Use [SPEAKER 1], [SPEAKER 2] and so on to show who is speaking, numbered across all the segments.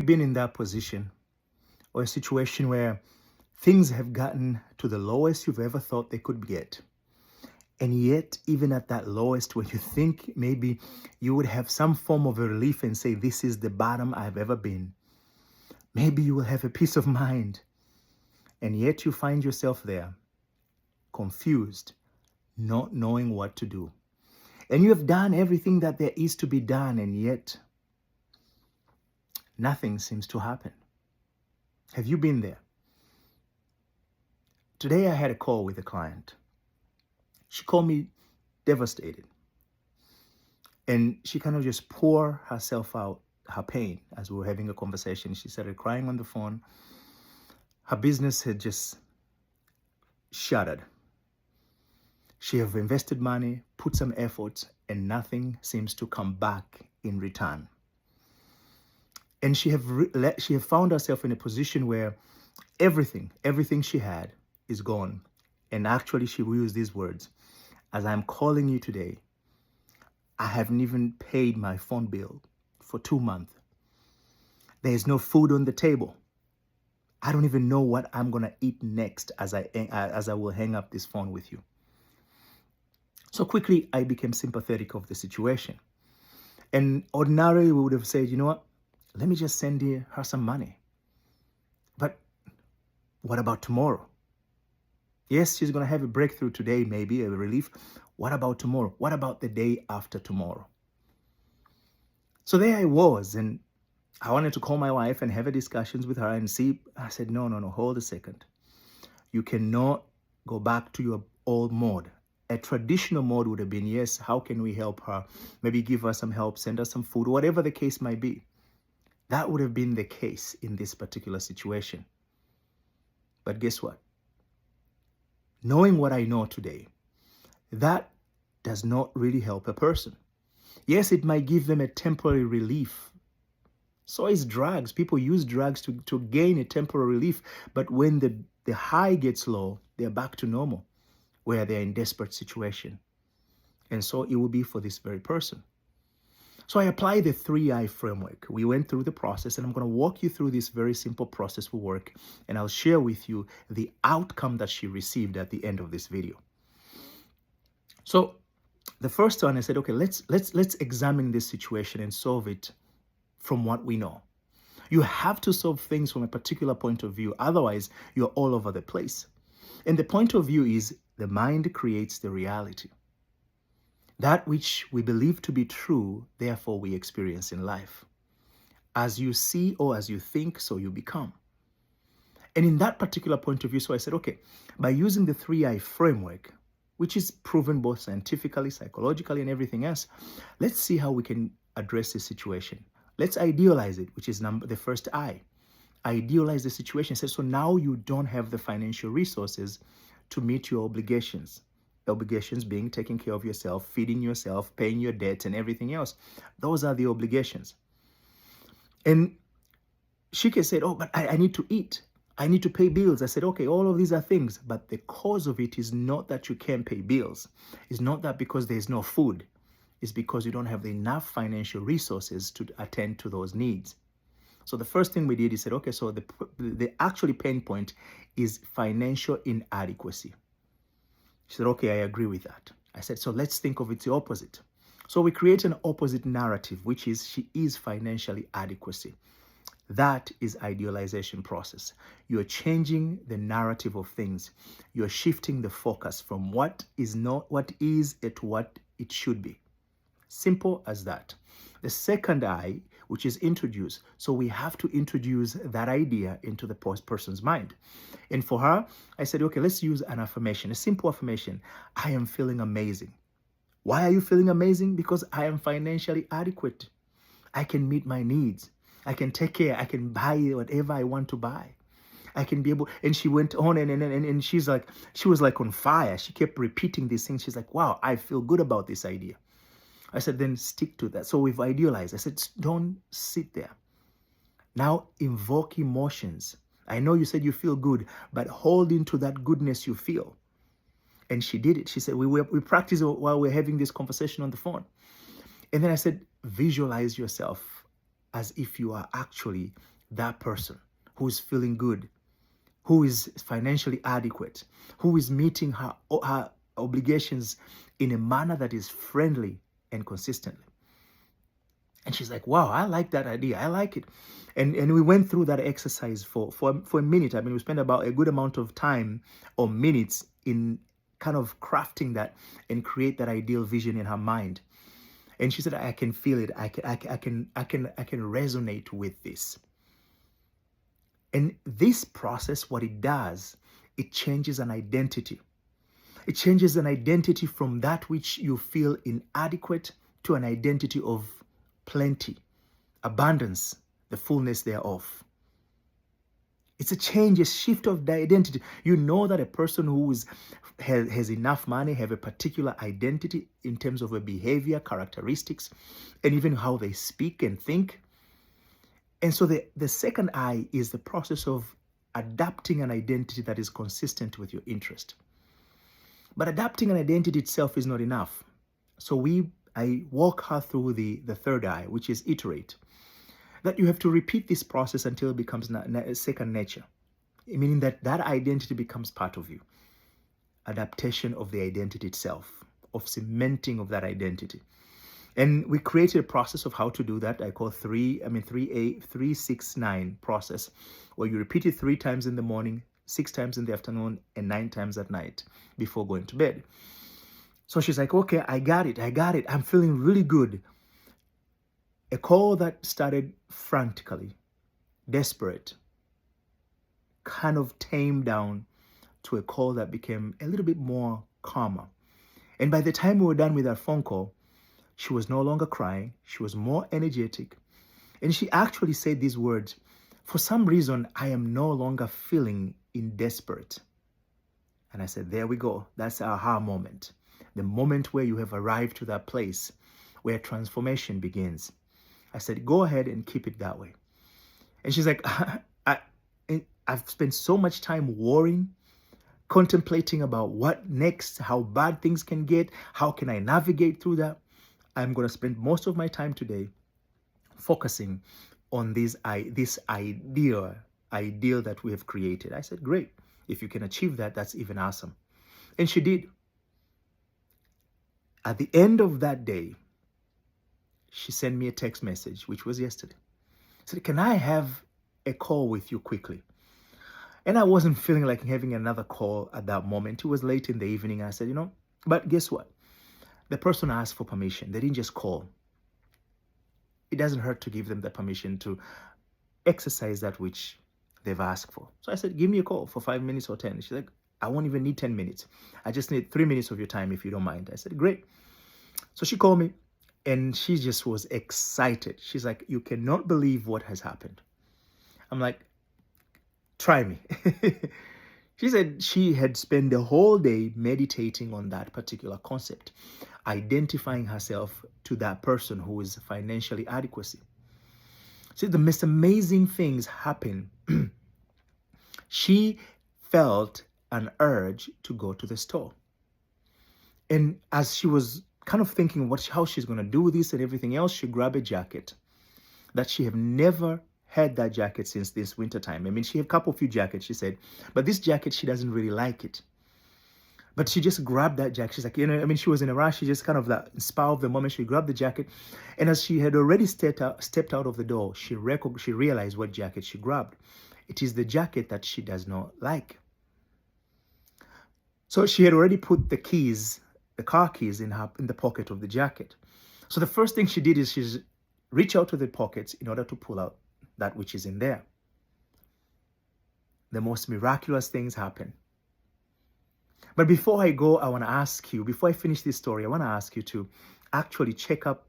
[SPEAKER 1] Been in that position or a situation where things have gotten to the lowest you've ever thought they could get. And yet, even at that lowest, when you think maybe you would have some form of a relief and say, this is the bottom I've ever been, maybe you will have a peace of mind. And yet you find yourself there, confused, not knowing what to do. And you have done everything that there is to be done, and yet nothing seems to happen. Have you been there? Today I had a call with a client. She called me devastated. And she kind of just poured herself out, her pain, as we were having a conversation. She started crying on the phone. Her business had just shattered. She have invested money, put some effort, and nothing seems to come back in return. And she have found herself in a position where everything she had is gone. And actually, she will use these words: as I'm calling you today, I haven't even paid my phone bill for 2 months. There is no food on the table. I don't even know what I'm gonna eat next as I will hang up this phone with you. So quickly, I became sympathetic of the situation. And ordinarily, we would have said, you know what? Let me just send her some money. But what about tomorrow? Yes, she's going to have a breakthrough today, maybe a relief. What about tomorrow? What about the day after tomorrow? So there I was, and I wanted to call my wife and have a discussions with her and see. I said, no, hold a second. You cannot go back to your old mode. A traditional mode would have been, yes, how can we help her? Maybe give her some help, send her some food, whatever the case might be. That would have been the case in this particular situation. But guess what? Knowing what I know today, that does not really help a person. Yes, it might give them a temporary relief. So is drugs. People use drugs to gain a temporary relief. But when the high gets low, they're back to normal, where they're in desperate situation. And so it will be for this very person. So I applied the 3I framework. We went through the process, and I'm going to walk you through this very simple process for work, and I'll share with you the outcome that she received at the end of this video. So the first one, I said, okay, let's examine this situation and solve it from what we know. You have to solve things from a particular point of view. Otherwise, you're all over the place. And the point of view is the mind creates the reality. That which we believe to be true, therefore we experience in life. As you see or as you think, so you become. And in that particular point of view, so I said, okay, by using the 3I framework, which is proven both scientifically, psychologically, and everything else, let's see how we can address this situation. Let's idealize it, which is the first I. Idealize the situation. So now you don't have the financial resources to meet your obligations. Obligations being taking care of yourself, feeding yourself, paying your debts, and everything else. Those are the obligations. And Shike said, oh, but I need to eat. I need to pay bills. I said, okay, all of these are things, but the cause of it is not that you can't pay bills. It's not that because there's no food. It's because you don't have enough financial resources to attend to those needs. So the first thing we did is said, okay, so the actually pain point is financial inadequacy. She said, okay, I agree with that. I said, so let's think of it the opposite. So we create an opposite narrative, which is she is financially adequacy. That is idealization process. You're changing the narrative of things. You're shifting the focus from what is to what it should be. Simple as that. The second I, which is introduce. So we have to introduce that idea into the person's mind. And for her, I said, okay, let's use an affirmation, a simple affirmation. I am feeling amazing. Why are you feeling amazing? Because I am financially adequate. I can meet my needs. I can take care. I can buy whatever I want to buy. I can be able, and she went on and she was like on fire. She kept repeating these things. She's like, wow, I feel good about this idea. I said, then stick to that. So we've idealized. I said, don't sit there. Now invoke emotions. I know you said you feel good, but hold into that goodness you feel. And she did it. She said, we practiced while we're having this conversation on the phone. And then I said, visualize yourself as if you are actually that person who is feeling good, who is financially adequate, who is meeting her obligations in a manner that is friendly and consistently. And she's like, wow, I like that idea. I like it. And we went through that exercise for a minute. I mean, we spent about a good amount of time or minutes in kind of crafting that and create that ideal vision in her mind. And she said, I can feel it. I can resonate with this. And this process, what it does, it changes an identity. It changes an identity from that which you feel inadequate to an identity of plenty, abundance, the fullness thereof. It's a change, a shift of the identity. You know that a person who has enough money have a particular identity in terms of a behavior, characteristics, and even how they speak and think. And so the second I is the process of adapting an identity that is consistent with your interest. But adapting an identity itself is not enough. So I walk her through the third I, which is iterate. That you have to repeat this process until it becomes second nature, meaning that identity becomes part of you. Adaptation of the identity itself, of cementing of that identity. And we created a process of how to do that. I call 3-6-9 process, where you repeat it 3 times in the morning, 6 times in the afternoon, and 9 times at night before going to bed. So she's like, okay, I got it. I'm feeling really good. A call that started frantically, desperate, kind of tamed down to a call that became a little bit more calmer. And by the time we were done with that phone call, she was no longer crying. She was more energetic. And she actually said these words, for some reason, I am no longer feeling desperate. And I said, there we go. That's our aha moment. The moment where you have arrived to that place where transformation begins. I said, go ahead and keep it that way. And she's like, I've spent so much time worrying, contemplating about what next, how bad things can get, how can I navigate through that. I'm going to spend most of my time today focusing on this ideal that we have created. I said, great. If you can achieve that, that's even awesome. And she did. At the end of that day, she sent me a text message, which was yesterday. She said, can I have a call with you quickly? And I wasn't feeling like having another call at that moment. It was late in the evening. I said, but guess what? The person asked for permission. They didn't just call. It doesn't hurt to give them the permission to exercise that which they've asked for. So I said, give me a call for 5 minutes or 10. She's like, I won't even need 10 minutes. I just need 3 minutes of your time if you don't mind. I said, great. So she called me and she just was excited. She's like, you cannot believe what has happened. I'm like, try me. She said she had spent the whole day meditating on that particular concept, identifying herself to that person who is financially adequacy. See, the most amazing things happen. She felt an urge to go to the store. And as she was kind of thinking how she's going to do this and everything else, she grabbed a jacket that she had never had that jacket since this winter time. I mean, she had a few jackets, she said, but this jacket, she doesn't really like it. But she just grabbed that jacket. She's like, she was in a rush. She just kind of that spur of the moment, she grabbed the jacket. And as she had already stepped out of the door, she realized what jacket she grabbed. It is the jacket that she does not like. So she had already put the car keys in the pocket of the jacket. So the first thing she did is she's reach out to the pockets in order to pull out that which is in there. The most miraculous things happen. But before I go, before I finish this story, I want to ask you to actually check up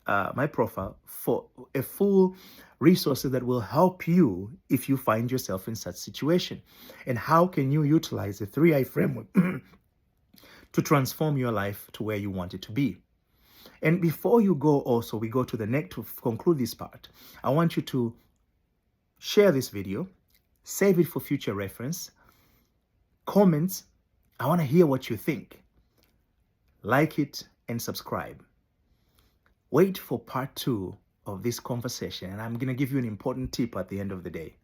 [SPEAKER 1] my profile for a full resources that will help you if you find yourself in such situation. And how can you utilize the 3I framework to transform your life to where you want it to be. And before you go also, we go to the next to conclude this part. I want you to share this video, save it for future reference, comments. I want to hear what you think. Like it and subscribe. Wait for part 2 of this conversation, and I'm going to give you an important tip at the end of the day.